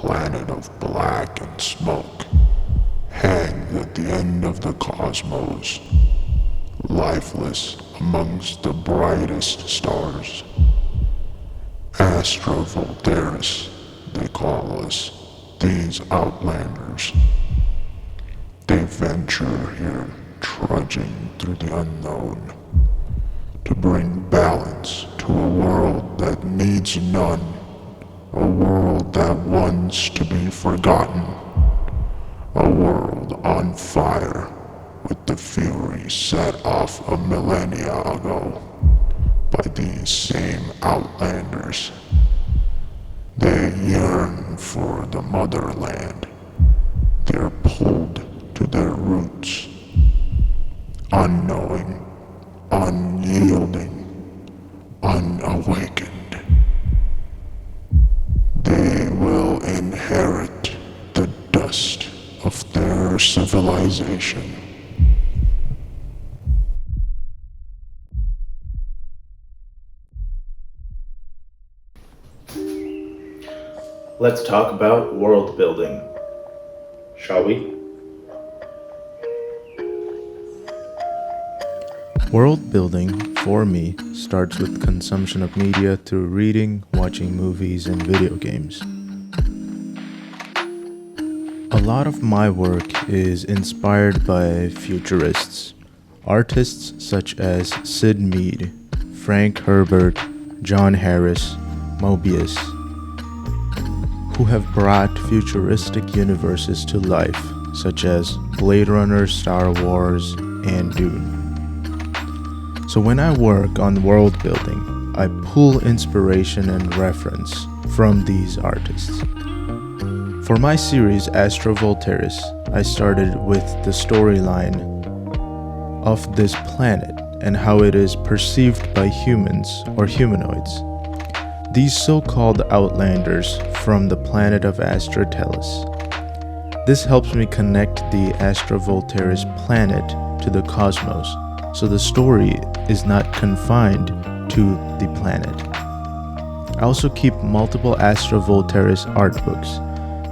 planet of black and smoke, hang at the end of the cosmos, lifeless amongst the brightest stars. Astra Voltaris, they call us, these outlanders. They venture here, trudging through the unknown, to bring balance to a world that needs none, a world that wants to be forgotten, a world on fire with the fury set off a millennia ago by these same outlanders. They yearn for the motherland. They're pulled to their roots, unknowing, unyielding, unawakened. They will inherit the dust of their civilization. Let's talk about world building, shall we? World building, for me, starts with consumption of media through reading, watching movies, and video games. A lot of my work is inspired by futurists, artists such as Sid Mead, Frank Herbert, John Harris, Mobius, who have brought futuristic universes to life, such as Blade Runner, Star Wars, and Dune. So when I work on world building, I pull inspiration and reference from these artists. For my series Astra Voltaris, I started with the storyline of this planet and how it is perceived by humans or humanoids. These so-called outlanders from the planet of Astra Tellus. This helps me connect the Astra Voltaris planet to the cosmos, so the story is not confined to the planet. I also keep multiple Astra Voltaris art books.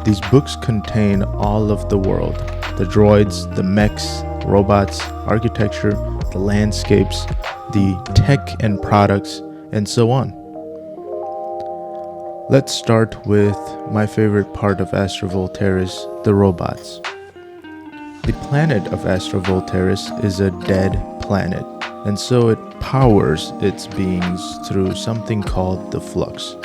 These books contain all of the world, the droids, the mechs, robots, architecture, the landscapes, the tech and products, and so on. Let's start with my favorite part of Astra Voltaris, the robots. The planet of Astra Voltaris is a dead planet, and so it powers its beings through something called the flux.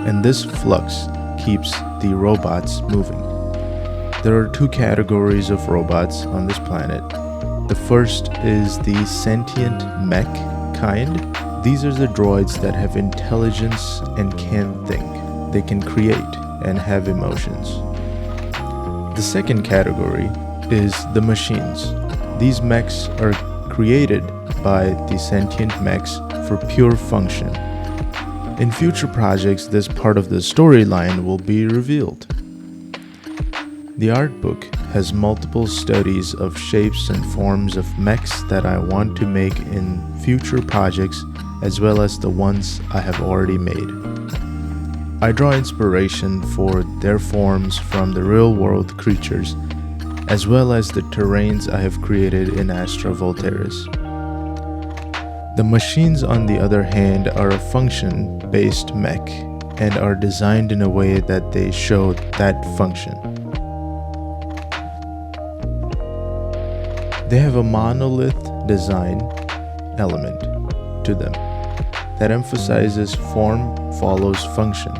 And this flux keeps the robots moving. There are two categories of robots on this planet. The first is the sentient mech kind. These are the droids that have intelligence and can think. They can create and have emotions. The second category is the machines. These mechs are created by the sentient mechs for pure function. In future projects, this part of the storyline will be revealed. The art book has multiple studies of shapes and forms of mechs that I want to make in future projects, as well as the ones I have already made. I draw inspiration for their forms from the real-world creatures, as well as the terrains I have created in Astra Voltaris. The machines, on the other hand, are a function-based mech and are designed in a way that they show that function. They have a monolith design element to them that emphasizes form follows function.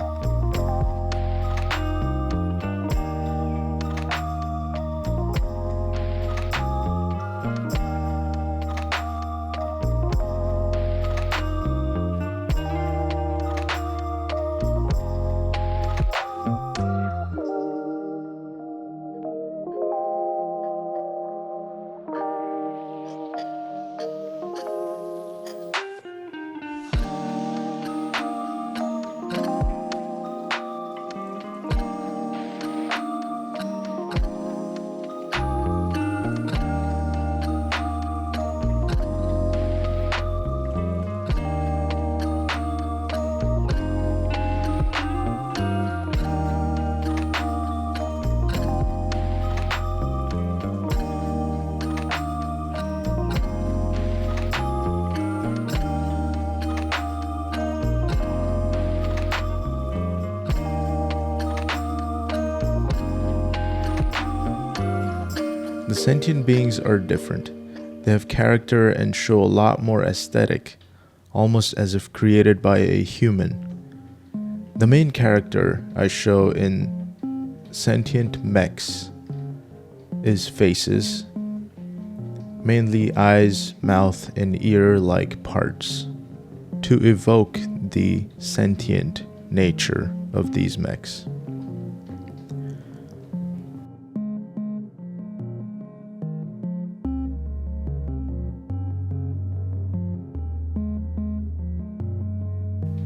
The sentient beings are different. They have character and show a lot more aesthetic, almost as if created by a human. The main character I show in sentient mechs is faces, mainly eyes, mouth, and ear-like parts, to evoke the sentient nature of these mechs.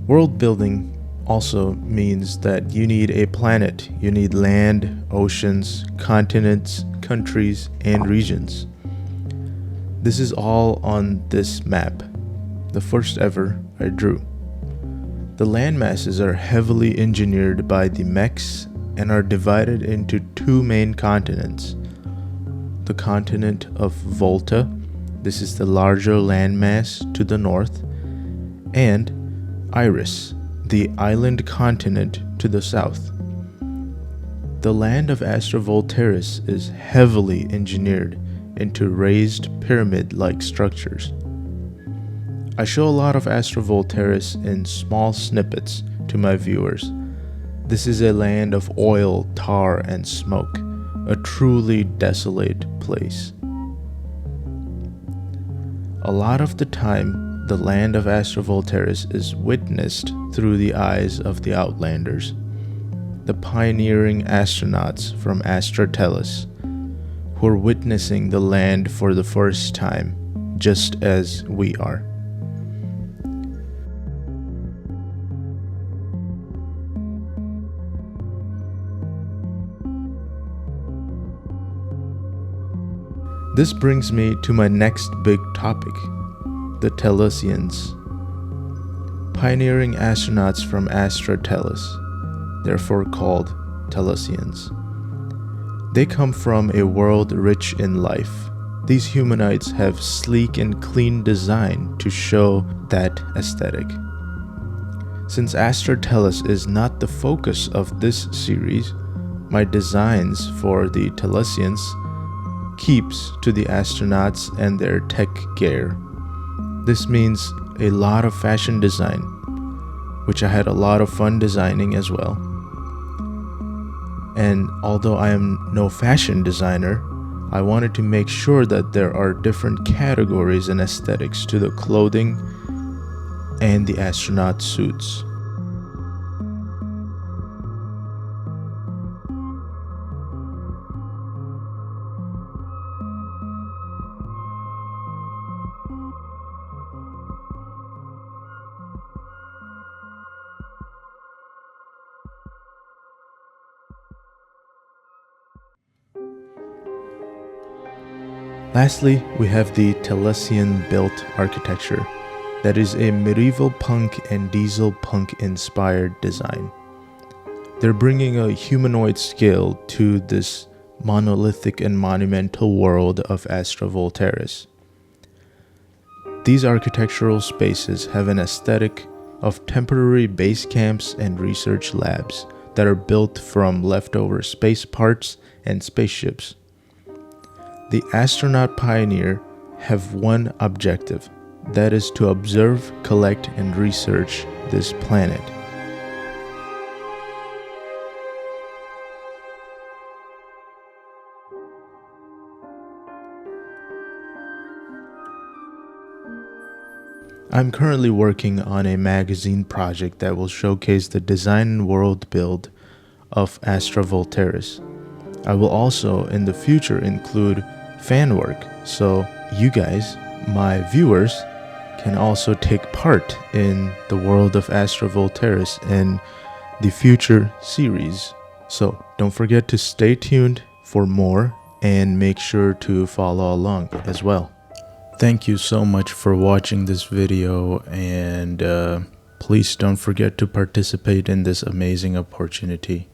World building also means that you need a planet. You need land, oceans, continents, countries, and regions. This is all on this map, the first ever I drew. The land masses are heavily engineered by the mechs and are divided into two main continents. The continent of Volta, this is the larger landmass to the north, and Iris, the island continent to the south. The land of Astra Voltaris is heavily engineered into raised pyramid-like structures. I show a lot of Astra Voltaris in small snippets to my viewers. This is a land of oil, tar, and smoke, a truly desolate place. A lot of the time, the land of Astra Voltaris is witnessed through the eyes of the Outlanders, the pioneering astronauts from Astra Voltaris, who are witnessing the land for the first time, just as we are. This brings me to my next big topic, the Telesians. Pioneering astronauts from Astra Voltaris, therefore called Telesians. They come from a world rich in life. These humanoids have sleek and clean design to show that aesthetic. Since Astra Voltaris is not the focus of this series, my designs for the Telesians keeps to the astronauts and their tech gear. This means a lot of fashion design, which I had a lot of fun designing as well. And although I am no fashion designer, I wanted to make sure that there are different categories and aesthetics to the clothing and the astronaut suits. Lastly, we have the Telesian-built architecture that is a medieval punk and diesel punk inspired design. They're bringing a humanoid scale to this monolithic and monumental world of Astra Voltaris. These architectural spaces have an aesthetic of temporary base camps and research labs that are built from leftover space parts and spaceships. The astronaut pioneer have one objective, that is to observe, collect, and research this planet. I'm currently working on a magazine project that will showcase the design and world build of Astra Voltaris. I will also in the future include fan work, so you guys, my viewers, can also take part in the world of Astra Voltaris in the future series. So don't forget to stay tuned for more and make sure to follow along as well. Thank you so much for watching this video, and please don't forget to participate in this amazing opportunity.